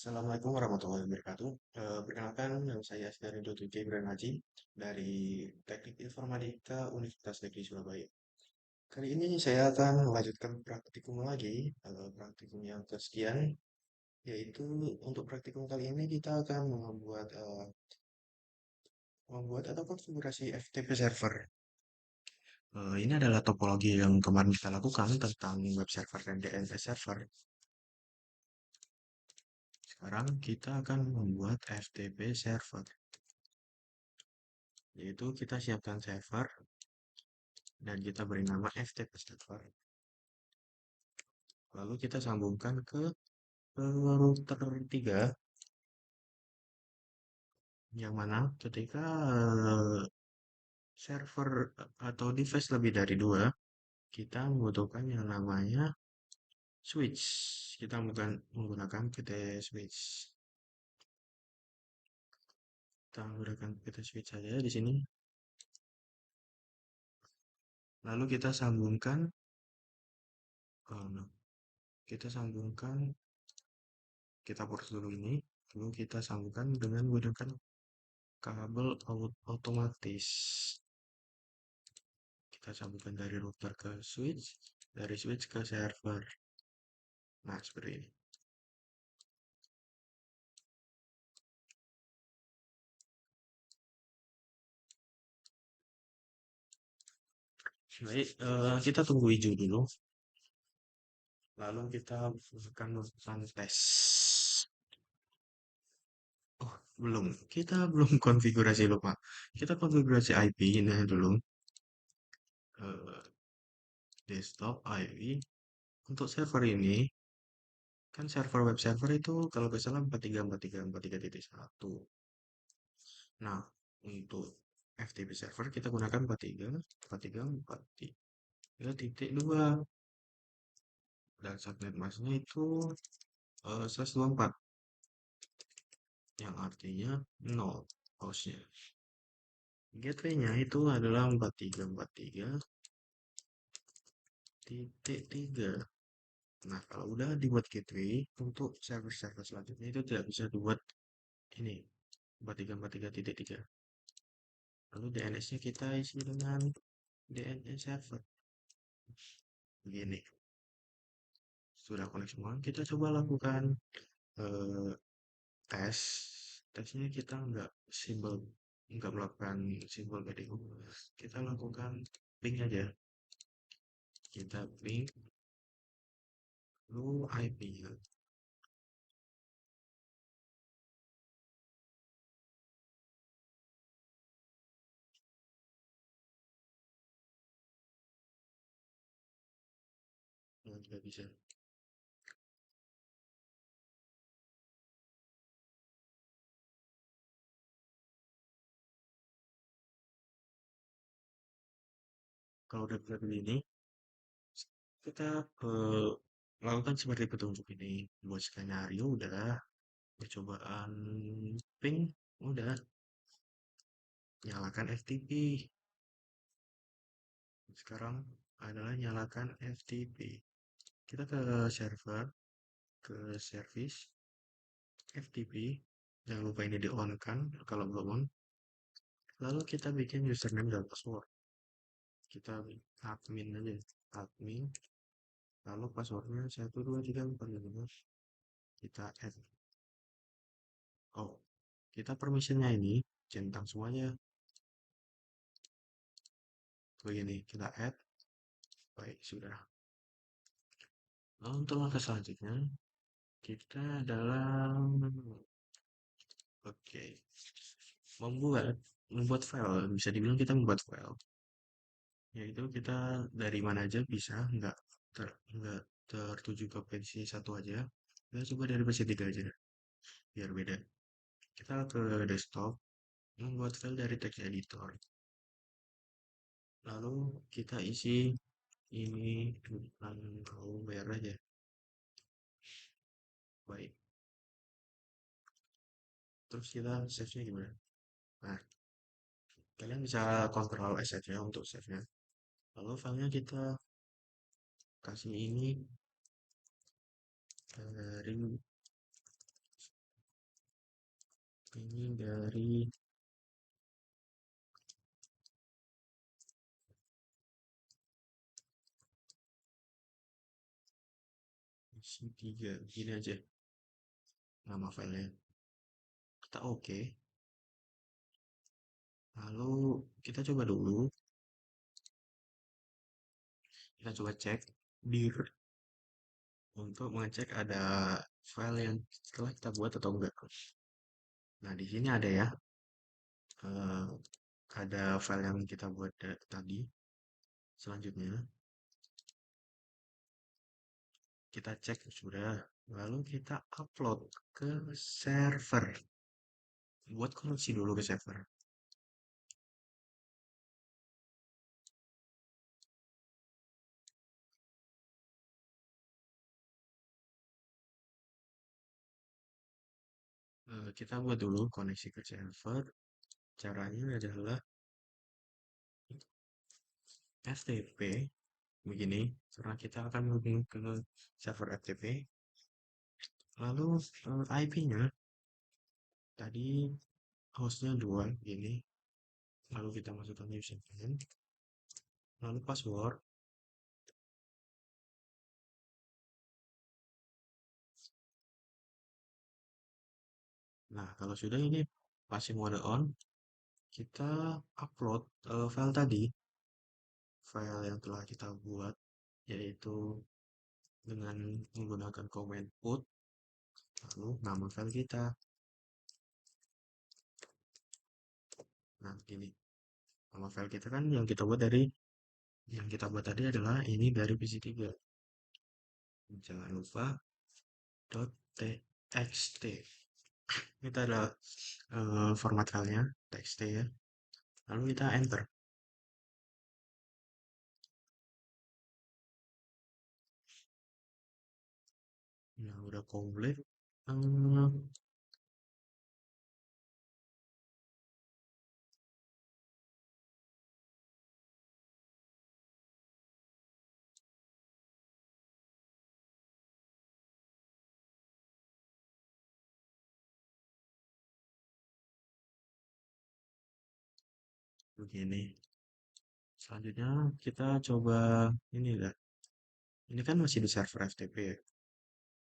Assalamualaikum warahmatullahi wabarakatuh. Perkenalkan, nama saya Asdari Dr. Ibrahim Haji dari Teknik Informatika Universitas Negeri Surabaya. Kali ini saya akan melanjutkan praktikum lagi, praktikum yang kesekian, yaitu untuk praktikum kali ini kita akan membuat atau konfigurasi FTP server. Ini adalah topologi yang kemarin kita lakukan tentang web server dan DNS server. Sekarang kita akan membuat FTP server, yaitu kita siapkan server dan kita beri nama FTP server. Lalu kita sambungkan ke router 3, yang mana ketika server atau device lebih dari dua, kita membutuhkan yang namanya switch. Kita menggunakan PT switch. Kita menggunakan PT switch saja di sini. Lalu kita sambungkan, no. Kita sambungkan, kita port dulu ini, lalu kita sambungkan dengan menggunakan kabel otomatis. Kita sambungkan dari router ke switch, dari switch ke server. Nah, seperti ini. Baik, kita tunggu hijau dulu. Lalu kita akan melakukan tes. Oh, belum. Kita belum konfigurasi lupa. Kita konfigurasi IP ini dulu. Desktop IP. Untuk server ini, kan server web server itu kalau nggak salah 43.43.43.1. Nah, untuk FTP server kita gunakan 43.43.43.2 dan subnet masknya itu 124, yang artinya 0 hostnya. Gateway-nya itu adalah 43.43.3. Nah, kalau udah dibuat gateway, untuk server-server selanjutnya itu tidak bisa dibuat ini 43.43.3. Lalu DNS-nya kita isi dengan DNS server. Begini. Sudah connect semua, kita coba lakukan eh, tes. Tesnya kita nggak melakukan simbol BDU. Kita lakukan ping aja. Kita ping lalu IP-nya. Nggak bisa. Kalau udah seperti ini, kita eh, lakukan seperti petunjuk ini. Buat skenario udah, percobaan ping udah, nyalakan FTP. Sekarang adalah nyalakan FTP. Kita ke server, ke service, FTP. Jangan lupa ini di on kan kalau belum on. Lalu kita bikin username dan password. Kita admin aja, admin. Lalu passwordnya 12345. Kita add. Oh, kita permissionnya ini centang semuanya. Begini, kita add. Baik, sudah. Lalu untuk langkah selanjutnya, kita dalam oke, membuat membuat file. Bisa dibilang kita membuat file. Yaitu kita dari mana aja bisa, nggak tertuju ke versi satu aja. Kita coba dari versi 3 aja, biar beda. Kita ke desktop, membuat file dari text editor. Lalu kita isi ini tentang bayar aja. Baik. Terus kita save-nya gimana? Nah, kalian bisa kontrol S aja untuk save-nya. Lalu filenya kita kasih ini dari Ini dari isi 3. Gini aja nama filenya. Kita oke. Lalu kita coba dulu. Kita coba cek dir untuk mengecek ada file yang setelah kita buat atau enggak. Nah, di sini ada ya. eh, ada file yang kita buat tadi. Selanjutnya, kita cek sudah. Lalu kita upload ke server. Buat koneksi dulu ke server. Kita buat dulu koneksi ke server. Caranya adalah FTP begini, karena kita akan menghubungi ke server FTP. Lalu IP-nya tadi hostnya 2 gini. Lalu kita masukkan username, lalu password. Nah, kalau sudah ini masih mode on, kita upload file tadi, file yang telah kita buat, yaitu dengan menggunakan command put, lalu nama file kita. Nah, ini nama file kita kan yang kita buat tadi adalah ini dari PC3. Jangan lupa .txt. Kita ada format filenya txt ya. Lalu kita enter. Nah, udah komplit. Begini. Selanjutnya kita coba ini lah. Ini kan masih di server FTP ya.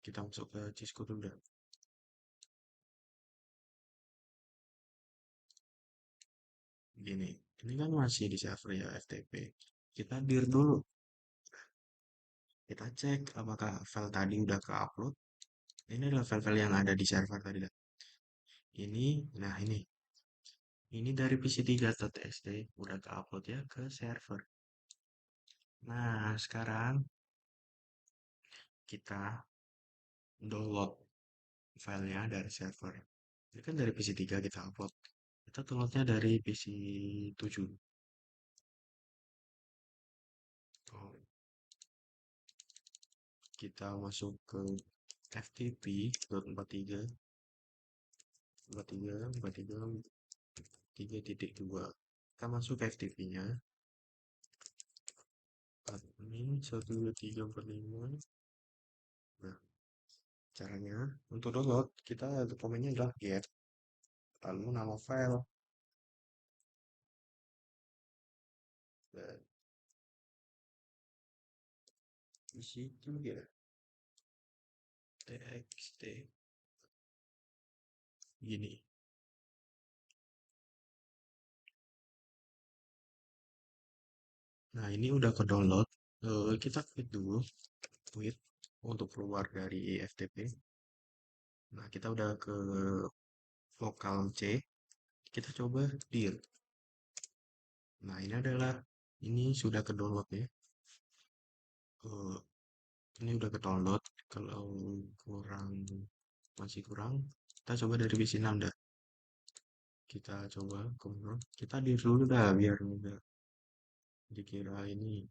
Kita masuk ke Cisco dulu dah. Gini, ini kan masih di server ya FTP. Kita dir dulu. Kita cek apakah file tadi udah ke-upload. Ini adalah file-file yang ada di server tadi dah. Ini, nah ini. Ini dari pc3.txt udah ke-upload ya ke server. Nah, sekarang kita download filenya dari server. Ini kan dari PC3 kita upload. Kita downloadnya dari PC7. Oh, kita masuk ke ftp.43 3.2. Kita masuk ke FTP-nya. Admin 12345. Nah, caranya untuk download kita komennya adalah get, lalu nama file. Dan di situ ya txt gini. Nah, ini udah ke download. Kita quit dulu, quit untuk keluar dari FTP. Nah, kita udah ke lokal C. Kita coba dir. Nah, ini sudah ke download ya. Eh, ini udah ke download. Kalau kurang masih kurang, kita coba dari PC 6 dah. Kita coba kemudian kita dir dulu dah biar enggak dikira ini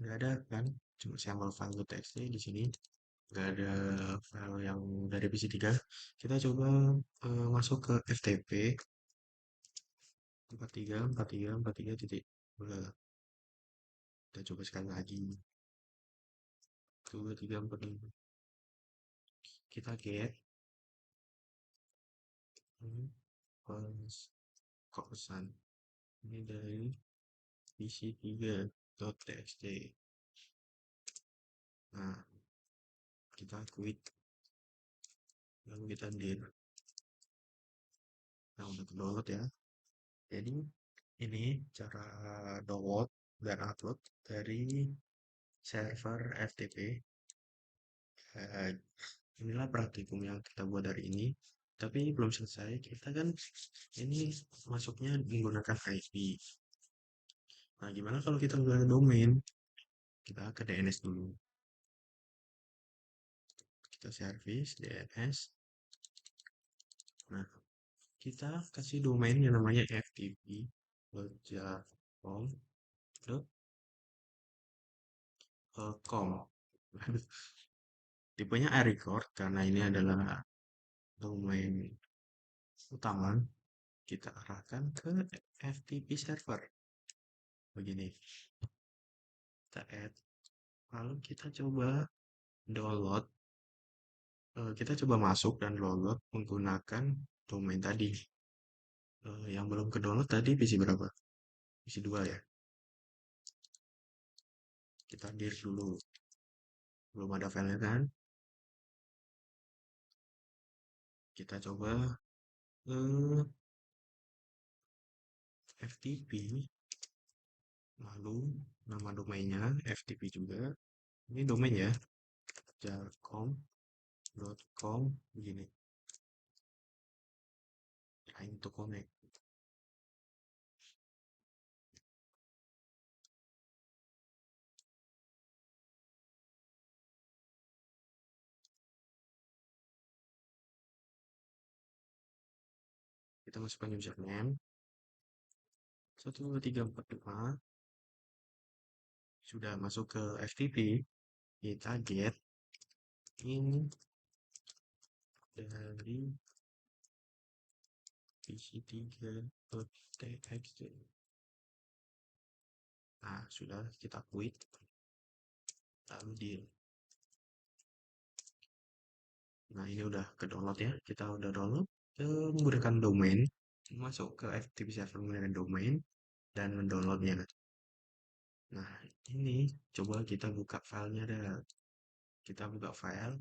nggak ada kan, cuma sampel file txt di sini, nggak ada file yang dari PC3. Kita coba masuk ke FTP 43 titik. Udah, kita coba sekali lagi. 2345. Kita get. kosan. Ini dari isi3.txt. Nah, kita quit, lalu kita dir. Nah, udah download ya. Jadi, ini cara download dan upload dari server FTP. Eh, inilah praktikum yang kita buat hari ini. Tapi belum selesai. Kita kan ini masuknya menggunakan IP. Nah, gimana kalau kita udah domain? Kita ke DNS dulu. Kita service DNS. Nah, kita kasih domain yang namanya ftp.com. Tipenya iRecord karena ini adalah domain utama. Kita arahkan ke FTP server. Begini, kita add. Lalu kita coba download. Kita coba masuk dan download menggunakan domain tadi. Yang belum ke download tadi PC berapa? PC 2 ya. Kita dir dulu. Belum ada filenya kan? Kita coba FTP, lalu nama domainnya FTP juga. Ini domain ya, jarcom.com begini. Trying to connect. Kita masukkan username 12345. Sudah masuk ke FTP. Kita get in dari pc3.txt. Nah, sudah kita quit. Lalu di. Nah, ini udah ke download ya. Kita udah download menggunakan domain. Masuk ke FTP server menggunakan domain dan mendownloadnya. Nah, ini coba kita buka filenya dah. Kita buka file,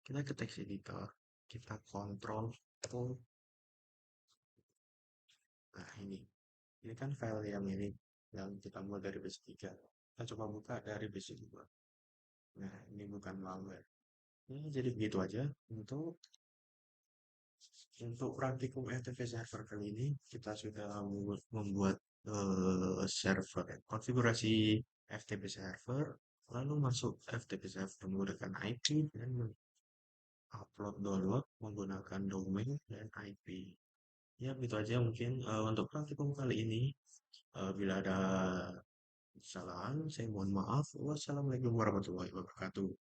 kita ke text editor, kita kontrol O. Nah, ini kan file yang ini yang kita buat dari base 3. Kita coba buka dari base 2. Nah, ini bukan malware. Ini jadi begitu aja untuk praktikum FTP server kali ini. Kita sudah membuat server konfigurasi FTP server, lalu masuk FTP server menggunakan IP dan upload download menggunakan domain dan IP. Ya, begitu aja mungkin untuk praktikum kali ini. Bila ada kesalahan, saya mohon maaf. Wassalamualaikum warahmatullahi wabarakatuh.